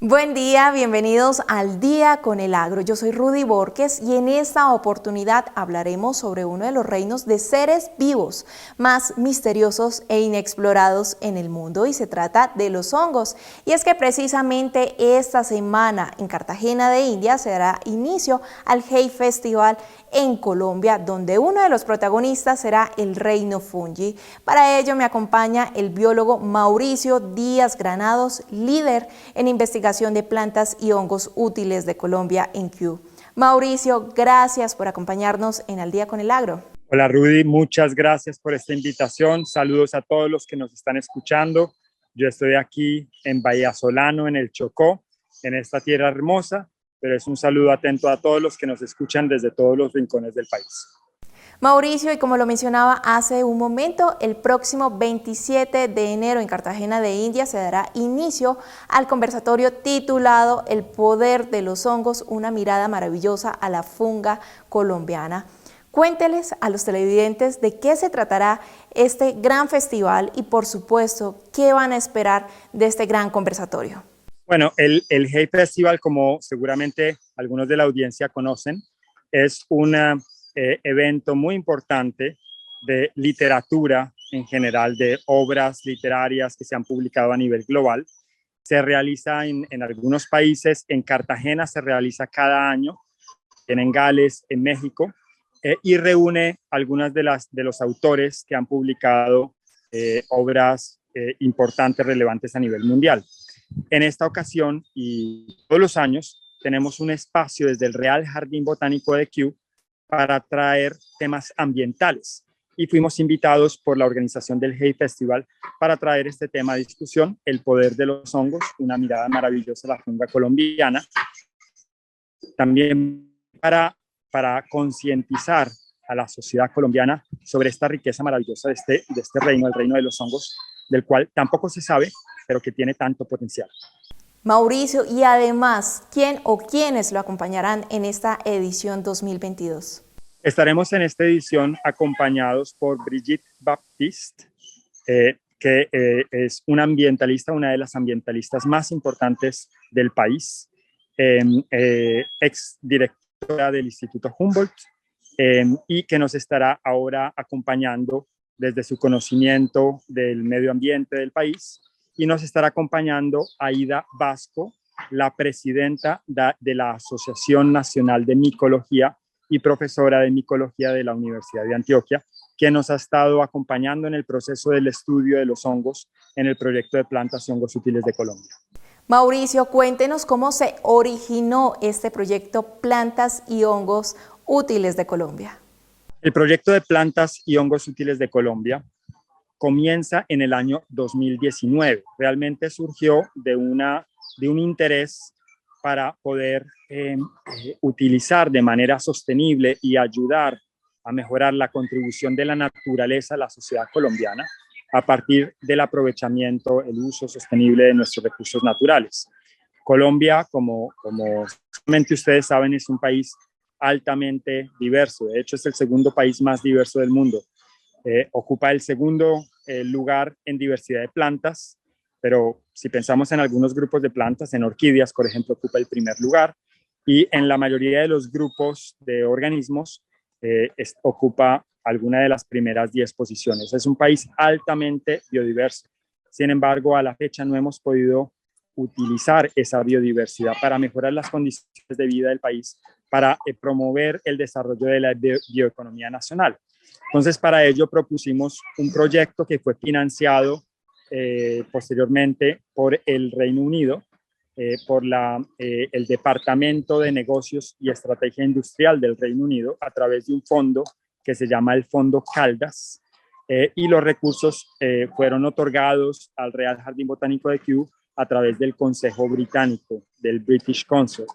Buen día, bienvenidos al Día con el Agro. Yo soy Rudy Borges y en esta oportunidad hablaremos sobre uno de los reinos de seres vivos más misteriosos e inexplorados en el mundo, y se trata de los hongos. Y es que precisamente esta semana en Cartagena de India se dará inicio al Hay Festival en Colombia, donde uno de los protagonistas será el reino fungi. Para ello me acompaña el biólogo Mauricio Díaz Granados, líder en investigación de plantas y hongos útiles de Colombia en Kew. Mauricio, gracias por acompañarnos en Al Día con el Agro. Hola Rudy, muchas gracias por esta invitación. Saludos a todos los que nos están escuchando. Yo estoy aquí en Vallasolano, en el Chocó, en esta tierra hermosa, pero es un saludo atento a todos los que nos escuchan desde todos los rincones del país. Mauricio, y como lo mencionaba hace un momento, el próximo 27 de enero en Cartagena de India se dará inicio al conversatorio titulado El poder de los hongos, una mirada maravillosa a la funga colombiana. Cuénteles a los televidentes de qué se tratará este gran festival y, por supuesto, qué van a esperar de este gran conversatorio. Bueno, el Hay Festival, como seguramente algunos de la audiencia conocen, es un evento muy importante de literatura en general, de obras literarias que se han publicado a nivel global. Se realiza en algunos países. En Cartagena se realiza cada año, en Gales, en México, y reúne algunas de los autores que han publicado obras importantes, relevantes a nivel mundial. En esta ocasión y todos los años tenemos un espacio desde el Real Jardín Botánico de Kew para traer temas ambientales, y fuimos invitados por la organización del Hay Festival para traer este tema a discusión: el poder de los hongos, una mirada maravillosa a la funga colombiana. También para concientizar a la sociedad colombiana sobre esta riqueza maravillosa de este reino, el reino de los hongos, del cual tampoco se sabe, pero que tiene tanto potencial. Mauricio, y además, ¿quién o quiénes lo acompañarán en esta edición 2022? Estaremos en esta edición acompañados por Brigitte Baptiste, que es una ambientalista, una de las ambientalistas más importantes del país, ex directora del Instituto Humboldt, y que nos estará ahora acompañando desde su conocimiento del medio ambiente del país. Y nos estará acompañando Aida Vasco, la presidenta de la Asociación Nacional de Micología y profesora de micología de la Universidad de Antioquia, que nos ha estado acompañando en el proceso del estudio de los hongos en el proyecto de plantas y hongos útiles de Colombia. Mauricio, cuéntenos cómo se originó este proyecto Plantas y Hongos Útiles de Colombia. El proyecto de plantas y hongos útiles de Colombia comienza en el año 2019. Realmente surgió de un interés para poder utilizar de manera sostenible y ayudar a mejorar la contribución de la naturaleza a la sociedad colombiana a partir del aprovechamiento, el uso sostenible de nuestros recursos naturales. Colombia, como solamente ustedes saben, es un país altamente diverso. De hecho, es el segundo país más diverso del mundo. Ocupa el segundo lugar en diversidad de plantas, pero si pensamos en algunos grupos de plantas, en orquídeas, por ejemplo, ocupa el primer lugar, y en la mayoría de los grupos de organismos ocupa alguna de las primeras 10 posiciones. Es un país altamente biodiverso. Sin embargo, a la fecha no hemos podido utilizar esa biodiversidad para mejorar las condiciones de vida del país, para promover el desarrollo de la bioeconomía nacional. Entonces, para ello propusimos un proyecto que fue financiado posteriormente por el Reino Unido, por el Departamento de Negocios y Estrategia Industrial del Reino Unido, a través de un fondo que se llama el Fondo Caldas, y los recursos fueron otorgados al Real Jardín Botánico de Kew a través del Consejo Británico, del British Council.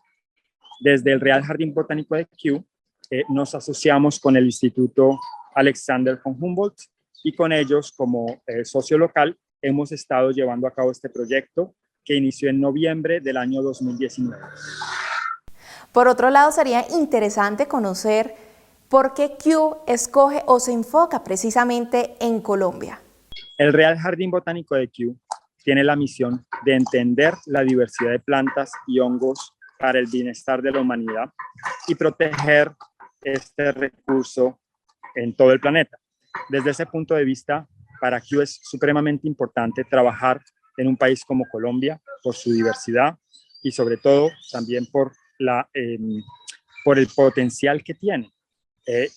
Desde el Real Jardín Botánico de Kew nos asociamos con el Instituto Alexander von Humboldt, y con ellos, como socio local, hemos estado llevando a cabo este proyecto que inició en noviembre del año 2019. Por otro lado, sería interesante conocer por qué Kew escoge o se enfoca precisamente en Colombia. El Real Jardín Botánico de Kew tiene la misión de entender la diversidad de plantas y hongos para el bienestar de la humanidad y proteger este recurso en todo el planeta. Desde ese punto de vista, para Kew es supremamente importante trabajar en un país como Colombia por su diversidad y sobre todo también por el potencial que tiene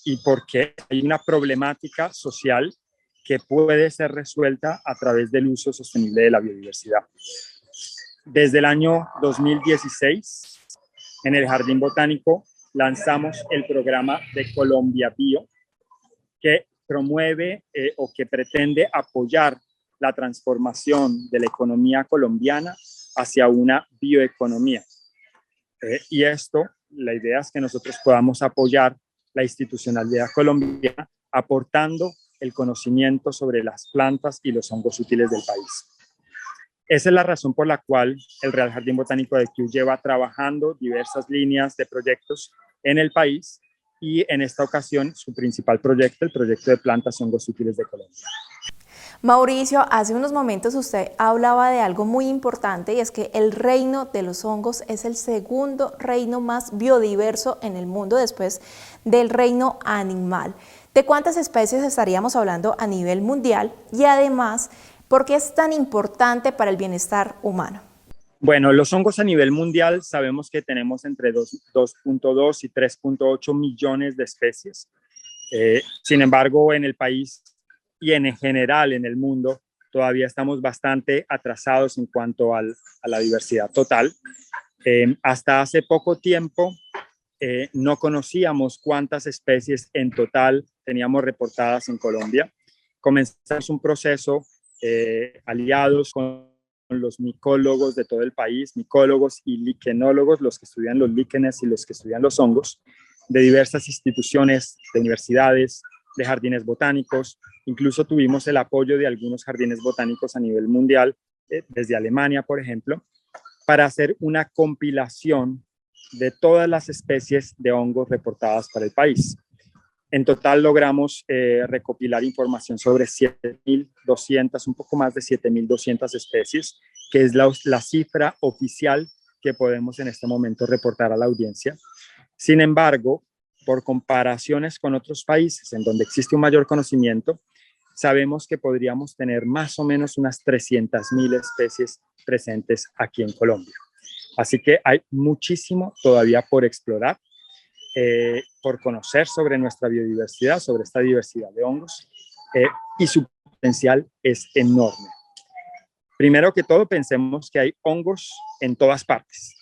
y porque hay una problemática social que puede ser resuelta a través del uso sostenible de la biodiversidad. Desde el año 2016, en el Jardín Botánico, lanzamos el programa de Colombia Bio, que promueve o que pretende apoyar la transformación de la economía colombiana hacia una bioeconomía. Y esto, la idea es que nosotros podamos apoyar la institucionalidad colombiana aportando el conocimiento sobre las plantas y los hongos útiles del país. Esa es la razón por la cual el Real Jardín Botánico de Kew lleva trabajando diversas líneas de proyectos en el país y en esta ocasión su principal proyecto, el proyecto de plantas y hongos útiles de Colombia. Mauricio, hace unos momentos usted hablaba de algo muy importante y es que el reino de los hongos es el segundo reino más biodiverso en el mundo después del reino animal. ¿De cuántas especies estaríamos hablando a nivel mundial? Y además, ¿por qué es tan importante para el bienestar humano? Bueno, los hongos a nivel mundial sabemos que tenemos entre 2.2 y 3.8 millones de especies. Sin embargo, en el país y en general en el mundo todavía estamos bastante atrasados en cuanto a la diversidad total. Hasta hace poco tiempo no conocíamos cuántas especies en total teníamos reportadas en Colombia. Comenzamos un proceso aliados con los micólogos de todo el país, micólogos y liquenólogos, los que estudian los líquenes y los que estudian los hongos, de diversas instituciones, de universidades, de jardines botánicos. Incluso tuvimos el apoyo de algunos jardines botánicos a nivel mundial, desde Alemania, por ejemplo, para hacer una compilación de todas las especies de hongos reportadas para el país. En total logramos recopilar información sobre 7.200, un poco más de 7.200 especies, que es la cifra oficial que podemos en este momento reportar a la audiencia. Sin embargo, por comparaciones con otros países en donde existe un mayor conocimiento, sabemos que podríamos tener más o menos unas 300.000 especies presentes aquí en Colombia. Así que hay muchísimo todavía por explorar, por conocer sobre nuestra biodiversidad, sobre esta diversidad de hongos, y su potencial es enorme. Primero que todo, pensemos que hay hongos en todas partes.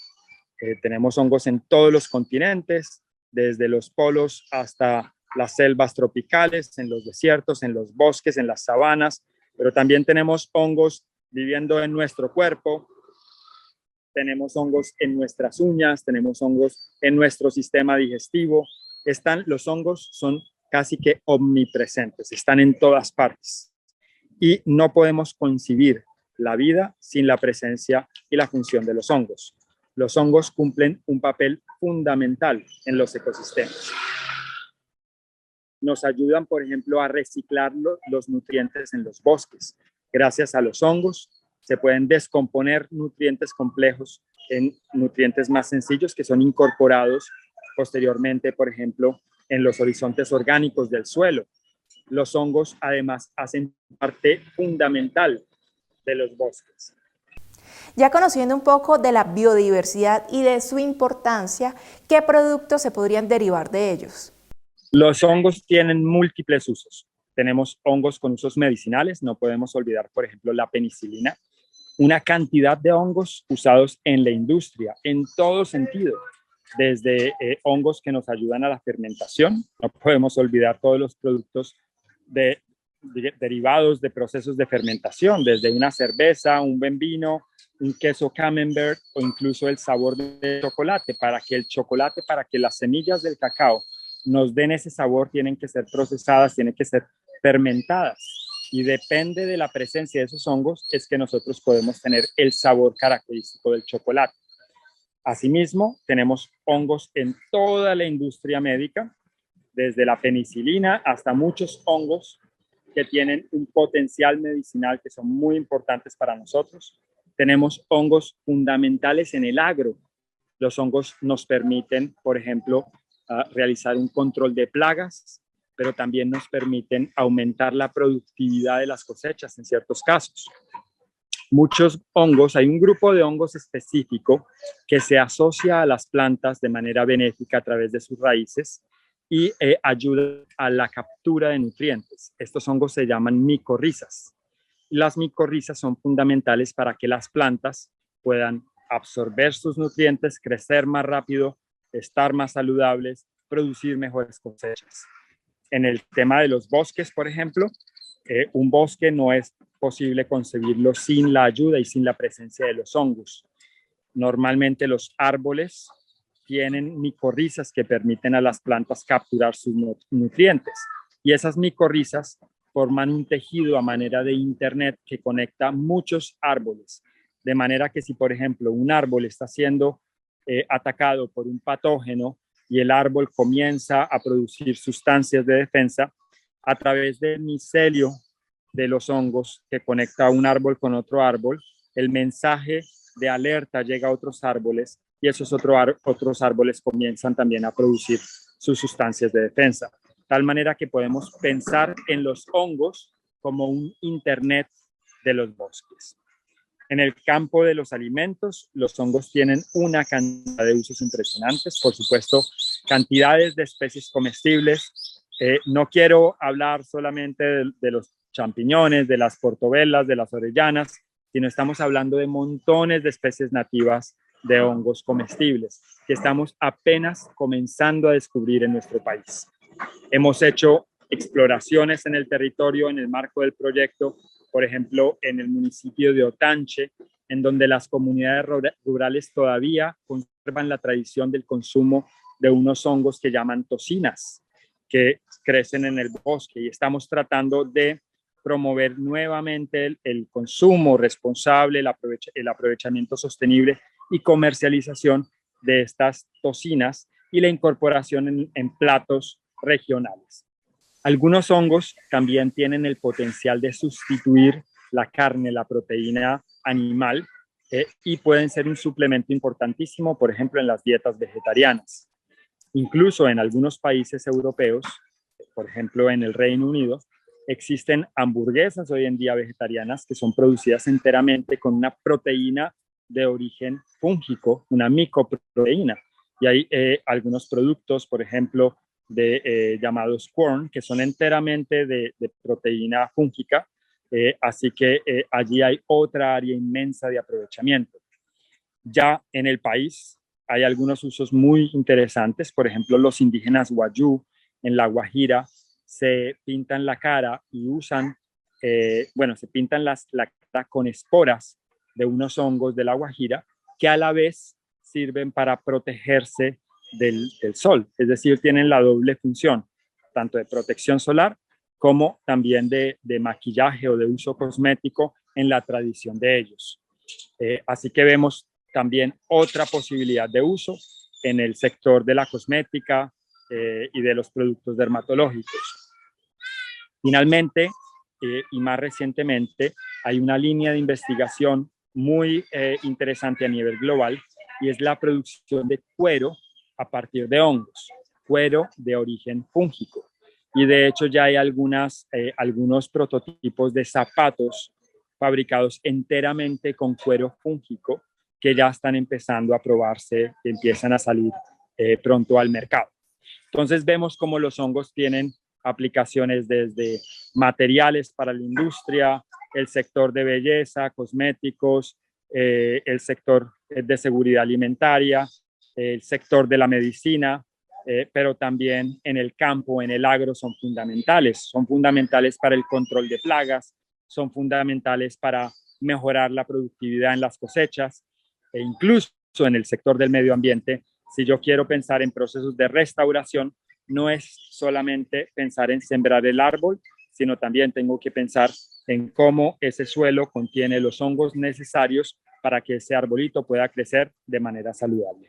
Tenemos hongos en todos los continentes, desde los polos hasta las selvas tropicales, en los desiertos, en los bosques, en las sabanas, pero también tenemos hongos viviendo en nuestro cuerpo, tenemos hongos en nuestras uñas, tenemos hongos en nuestro sistema digestivo. Los hongos son casi que omnipresentes, están en todas partes. Y no podemos concebir la vida sin la presencia y la función de los hongos. Los hongos cumplen un papel fundamental en los ecosistemas. Nos ayudan, por ejemplo, a reciclar los nutrientes en los bosques. Gracias a los hongos se pueden descomponer nutrientes complejos en nutrientes más sencillos que son incorporados posteriormente, por ejemplo, en los horizontes orgánicos del suelo. Los hongos, además, hacen parte fundamental de los bosques. Ya conociendo un poco de la biodiversidad y de su importancia, ¿qué productos se podrían derivar de ellos? Los hongos tienen múltiples usos. Tenemos hongos con usos medicinales, no podemos olvidar, por ejemplo, la penicilina. Una cantidad de hongos usados en la industria, en todo sentido, desde hongos que nos ayudan a la fermentación, no podemos olvidar todos los productos derivados de procesos de fermentación, desde una cerveza, un buen vino, un queso camembert o incluso el sabor del chocolate. Para que las semillas del cacao nos den ese sabor, tienen que ser procesadas, tienen que ser fermentadas. Y depende de la presencia de esos hongos es que nosotros podemos tener el sabor característico del chocolate. Asimismo, tenemos hongos en toda la industria médica, desde la penicilina hasta muchos hongos que tienen un potencial medicinal que son muy importantes para nosotros. Tenemos hongos fundamentales en el agro. Los hongos nos permiten, por ejemplo, realizar un control de plagas, pero también nos permiten aumentar la productividad de las cosechas en ciertos casos. Muchos hongos, hay un grupo de hongos específico que se asocia a las plantas de manera benéfica a través de sus raíces y ayuda a la captura de nutrientes. Estos hongos se llaman micorrizas. Las micorrizas son fundamentales para que las plantas puedan absorber sus nutrientes, crecer más rápido, estar más saludables, producir mejores cosechas. En el tema de los bosques, por ejemplo, un bosque no es posible concebirlo sin la ayuda y sin la presencia de los hongos. Normalmente los árboles tienen micorrizas que permiten a las plantas capturar sus nutrientes y esas micorrizas forman un tejido a manera de internet que conecta muchos árboles, de manera que si, por ejemplo, un árbol está siendo atacado por un patógeno y el árbol comienza a producir sustancias de defensa, a través del micelio de los hongos que conecta un árbol con otro árbol, el mensaje de alerta llega a otros árboles y esos otros árboles comienzan también a producir sus sustancias de defensa. Tal manera que podemos pensar en los hongos como un internet de los bosques. En el campo de los alimentos, los hongos tienen una cantidad de usos impresionantes, por supuesto, cantidades de especies comestibles. No quiero hablar solamente de los champiñones, de las portobelas, de las orellanas, sino estamos hablando de montones de especies nativas de hongos comestibles que estamos apenas comenzando a descubrir en nuestro país. Hemos hecho exploraciones en el territorio en el marco del proyecto, por ejemplo, en el municipio de Otanche, en donde las comunidades rurales todavía conservan la tradición del consumo de unos hongos que llaman tocinas, que crecen en el bosque, y estamos tratando de promover nuevamente el consumo responsable, el aprovechamiento sostenible y comercialización de estas tocinas y la incorporación en platos regionales. Algunos hongos también tienen el potencial de sustituir la carne, la proteína animal, y pueden ser un suplemento importantísimo, por ejemplo, en las dietas vegetarianas. Incluso en algunos países europeos, por ejemplo en el Reino Unido, existen hamburguesas hoy en día vegetarianas que son producidas enteramente con una proteína de origen fúngico, una micoproteína. Y hay algunos productos, por ejemplo, llamados Quorn, que son enteramente de proteína fúngica, así que allí hay otra área inmensa de aprovechamiento. Ya en el país hay algunos usos muy interesantes, por ejemplo, los indígenas Wayuu en La Guajira se pintan la cara y usan, se pintan la cara con esporas de unos hongos de La Guajira que a la vez sirven para protegerse del sol, es decir, tienen la doble función, tanto de protección solar como también de maquillaje o de uso cosmético en la tradición de ellos. Así que vemos también otra posibilidad de uso en el sector de la cosmética y de los productos dermatológicos. Finalmente, y más recientemente, hay una línea de investigación muy interesante a nivel global y es la producción de cuero a partir de hongos, cuero de origen fúngico. Y de hecho ya hay algunos prototipos de zapatos fabricados enteramente con cuero fúngico que ya están empezando a probarse, que empiezan a salir pronto al mercado. Entonces vemos cómo los hongos tienen aplicaciones desde materiales para la industria, el sector de belleza, cosméticos, el sector de seguridad alimentaria, el sector de la medicina, pero también en el campo, en el agro son fundamentales para el control de plagas, son fundamentales para mejorar la productividad en las cosechas e incluso en el sector del medio ambiente. Si yo quiero pensar en procesos de restauración, no es solamente pensar en sembrar el árbol, sino también tengo que pensar en cómo ese suelo contiene los hongos necesarios para que ese arbolito pueda crecer de manera saludable.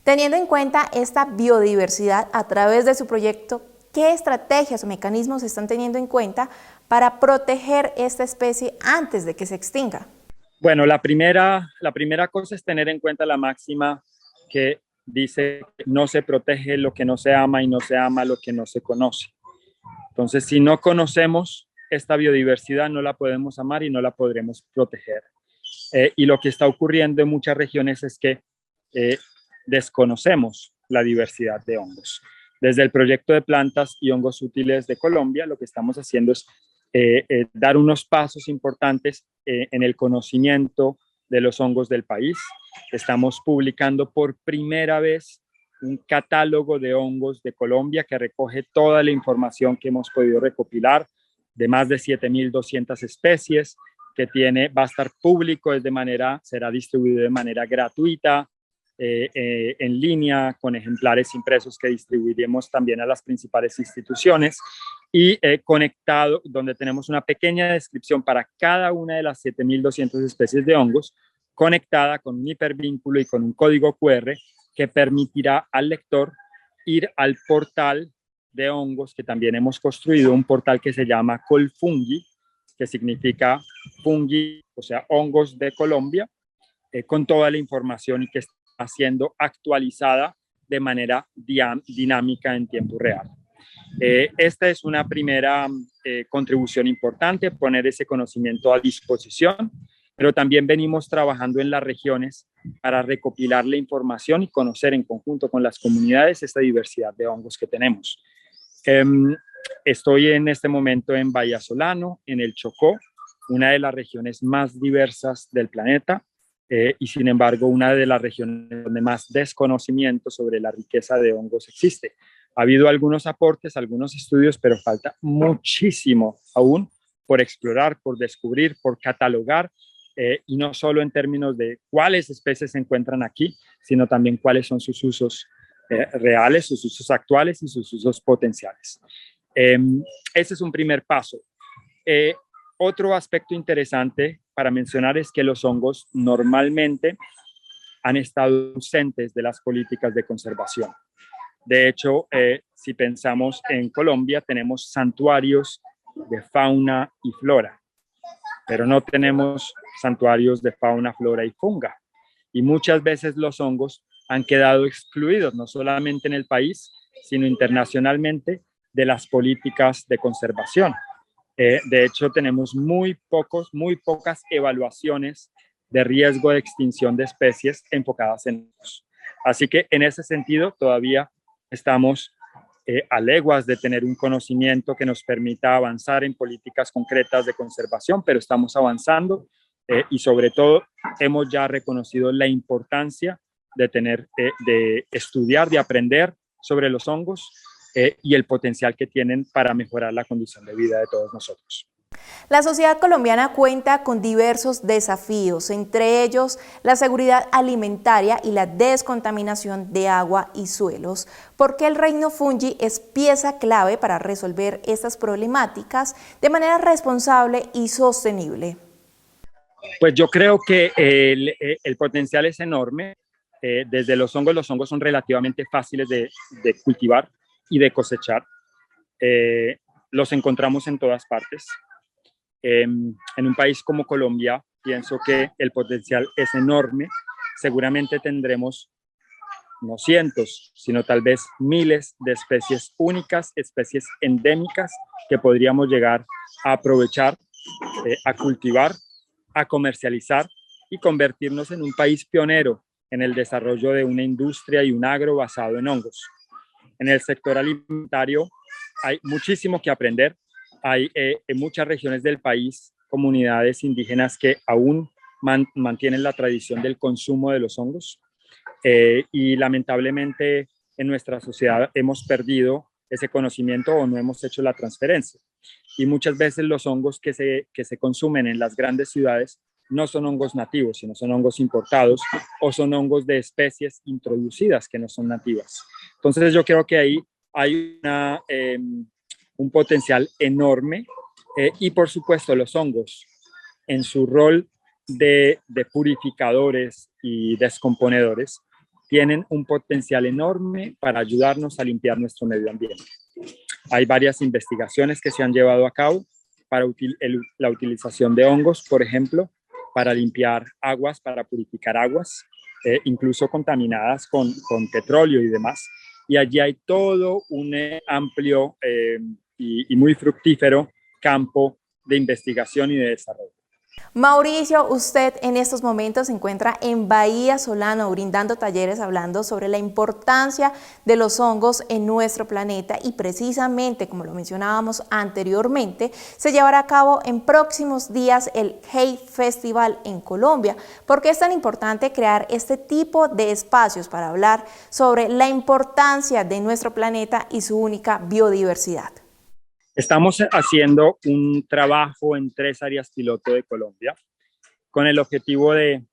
Teniendo en cuenta esta biodiversidad a través de su proyecto, ¿qué estrategias o mecanismos se están teniendo en cuenta para proteger esta especie antes de que se extinga? Bueno, la primera cosa es tener en cuenta la máxima que dice que no se protege lo que no se ama y no se ama lo que no se conoce. Entonces, si no conocemos esta biodiversidad, no la podemos amar y no la podremos proteger. Y lo que está ocurriendo en muchas regiones es que desconocemos la diversidad de hongos. Desde el proyecto de plantas y hongos útiles de Colombia, lo que estamos haciendo es dar unos pasos importantes en el conocimiento de los hongos del país. Estamos publicando por primera vez un catálogo de hongos de Colombia que recoge toda la información que hemos podido recopilar de más de 7.200 especies, que va a estar público, será distribuido de manera gratuita, en línea, con ejemplares impresos que distribuiremos también a las principales instituciones y conectado, donde tenemos una pequeña descripción para cada una de las 7.200 especies de hongos, conectada con un hipervínculo y con un código QR que permitirá al lector ir al portal de hongos que también hemos construido, un portal que se llama Colfungi, que significa fungi, o sea, hongos de Colombia, con toda la información y que está siendo actualizada de manera dinámica en tiempo real. Esta es una primera contribución importante, poner ese conocimiento a disposición, pero también venimos trabajando en las regiones para recopilar la información y conocer en conjunto con las comunidades esta diversidad de hongos que tenemos. Estoy en este momento en Vallasolano, en el Chocó, una de las regiones más diversas del planeta, y sin embargo una de las regiones donde más desconocimiento sobre la riqueza de hongos existe. Ha habido algunos aportes, algunos estudios, pero falta muchísimo aún por explorar, por descubrir, por catalogar, y no solo en términos de cuáles especies se encuentran aquí, sino también cuáles son sus usos reales, sus usos actuales y sus usos potenciales. Ese es un primer paso. Otro aspecto interesante para mencionar es que los hongos normalmente han estado ausentes de las políticas de conservación. De hecho, si pensamos en Colombia, tenemos santuarios de fauna y flora, pero no tenemos santuarios de fauna, flora y funga. Y muchas veces los hongos han quedado excluidos, no solamente en el país, sino internacionalmente, de las políticas de conservación. De hecho, tenemos muy pocas evaluaciones de riesgo de extinción de especies enfocadas en hongos. Así que en ese sentido todavía estamos a leguas de tener un conocimiento que nos permita avanzar en políticas concretas de conservación, pero estamos avanzando y sobre todo hemos ya reconocido la importancia de estudiar, de aprender sobre los hongos y el potencial que tienen para mejorar la condición de vida de todos nosotros. La sociedad colombiana cuenta con diversos desafíos, entre ellos la seguridad alimentaria y la descontaminación de agua y suelos. ¿Por qué el reino fungi es pieza clave para resolver estas problemáticas de manera responsable y sostenible? Pues yo creo que el potencial es enorme. Desde los hongos son relativamente fáciles de cultivar y de cosechar. Los encontramos en todas partes. En un país como Colombia, pienso que el potencial es enorme. Seguramente tendremos no cientos, sino tal vez miles de especies únicas, especies endémicas que podríamos llegar a aprovechar, a cultivar, a comercializar y convertirnos en un país pionero en el desarrollo de una industria y un agro basado en hongos. En el sector alimentario hay muchísimo que aprender. Hay en muchas regiones del país comunidades indígenas que aún mantienen la tradición del consumo de los hongos y lamentablemente en nuestra sociedad hemos perdido ese conocimiento o no hemos hecho la transferencia. Y muchas veces los hongos que se consumen en las grandes ciudades no son hongos nativos, sino son hongos importados o son hongos de especies introducidas que no son nativas. Entonces yo creo que ahí hay un potencial enorme y por supuesto los hongos en su rol de purificadores y descomponedores tienen un potencial enorme para ayudarnos a limpiar nuestro medio ambiente. Hay varias investigaciones que se han llevado a cabo para la utilización de hongos, por ejemplo, para limpiar aguas, para purificar aguas, incluso contaminadas con petróleo y demás. Y allí hay todo un amplio y muy fructífero campo de investigación y de desarrollo. Mauricio, usted en estos momentos se encuentra en Bahía Solano brindando talleres hablando sobre la importancia de los hongos en nuestro planeta y precisamente, como lo mencionábamos anteriormente, se llevará a cabo en próximos días el Hey Festival en Colombia. ¿Por qué es tan importante crear este tipo de espacios para hablar sobre la importancia de nuestro planeta y su única biodiversidad? Estamos haciendo un trabajo en 3 áreas piloto de Colombia con el objetivo de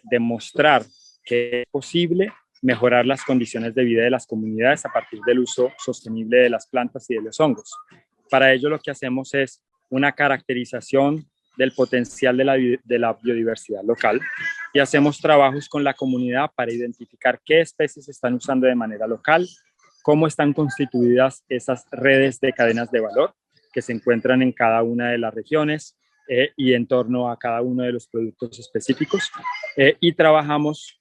demostrar que es posible mejorar las condiciones de vida de las comunidades a partir del uso sostenible de las plantas y de los hongos. Para ello lo que hacemos es una caracterización del potencial de la biodiversidad local y hacemos trabajos con la comunidad para identificar qué especies se están usando de manera local, cómo están constituidas esas redes de cadenas de valor que se encuentran en cada una de las regiones y en torno a cada uno de los productos específicos. Y trabajamos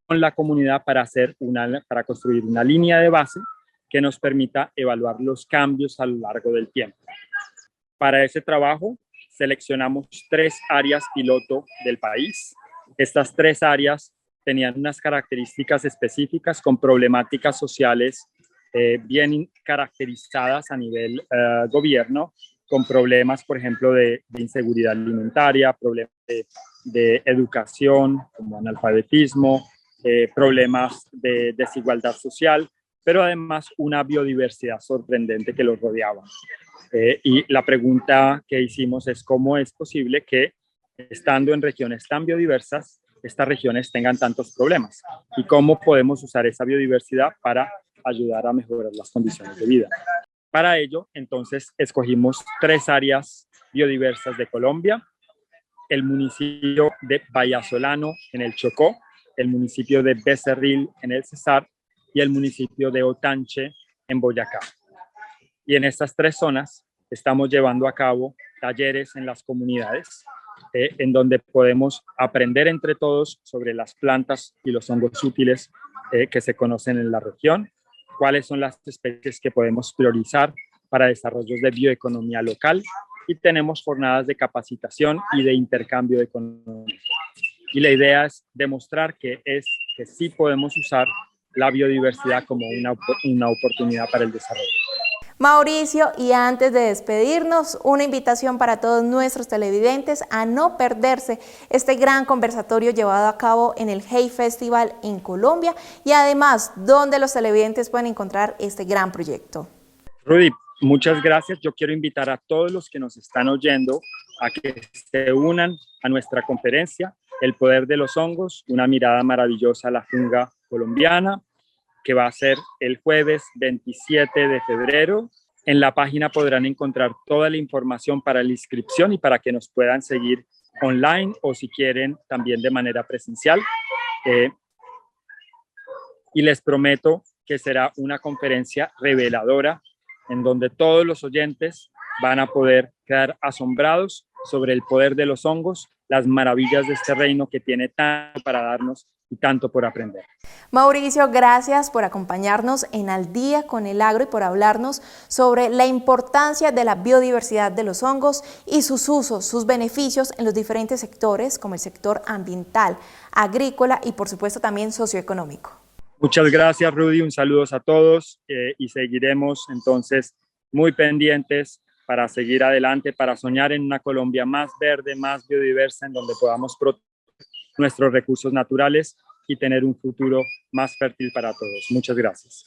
con la comunidad para construir una línea de base que nos permita evaluar los cambios a lo largo del tiempo. Para ese trabajo seleccionamos 3 áreas piloto del país. Estas 3 áreas tenían unas características específicas con problemáticas sociales bien caracterizadas a nivel gobierno, con problemas, por ejemplo, de inseguridad alimentaria, problemas de educación, como analfabetismo, problemas de desigualdad social, pero además una biodiversidad sorprendente que los rodeaba. Y la pregunta que hicimos es cómo es posible que, estando en regiones tan biodiversas, estas regiones tengan tantos problemas y cómo podemos usar esa biodiversidad para ayudar a mejorar las condiciones de vida. Para ello, entonces, escogimos 3 áreas biodiversas de Colombia: el municipio de Vallasolano en el Chocó, el municipio de Becerril en el Cesar y el municipio de Otanche en Boyacá. Y en estas 3 zonas estamos llevando a cabo talleres en las comunidades en donde podemos aprender entre todos sobre las plantas y los hongos útiles que se conocen en la región, cuáles son las especies que podemos priorizar para desarrollos de bioeconomía local, y tenemos jornadas de capacitación y de intercambio de conocimiento. Y la idea es demostrar que sí podemos usar la biodiversidad como una oportunidad para el desarrollo. Mauricio, y antes de despedirnos, una invitación para todos nuestros televidentes a no perderse este gran conversatorio llevado a cabo en el Hey Festival en Colombia y además donde los televidentes pueden encontrar este gran proyecto. Rudy, muchas gracias. Yo quiero invitar a todos los que nos están oyendo a que se unan a nuestra conferencia El Poder de los Hongos, una mirada maravillosa a la funga colombiana, que va a ser el jueves 27 de febrero. En la página podrán encontrar toda la información para la inscripción y para que nos puedan seguir online o si quieren también de manera presencial. Y les prometo que será una conferencia reveladora en donde todos los oyentes van a poder quedar asombrados sobre el poder de los hongos, las maravillas de este reino que tiene tanto para darnos y tanto por aprender. Mauricio, gracias por acompañarnos en Al Día con el Agro y por hablarnos sobre la importancia de la biodiversidad de los hongos y sus usos, sus beneficios en los diferentes sectores, como el sector ambiental, agrícola y por supuesto también socioeconómico. Muchas gracias, Rudy, un saludo a todos y seguiremos entonces muy pendientes para seguir adelante, para soñar en una Colombia más verde, más biodiversa, en donde podamos proteger nuestros recursos naturales y tener un futuro más fértil para todos. Muchas gracias.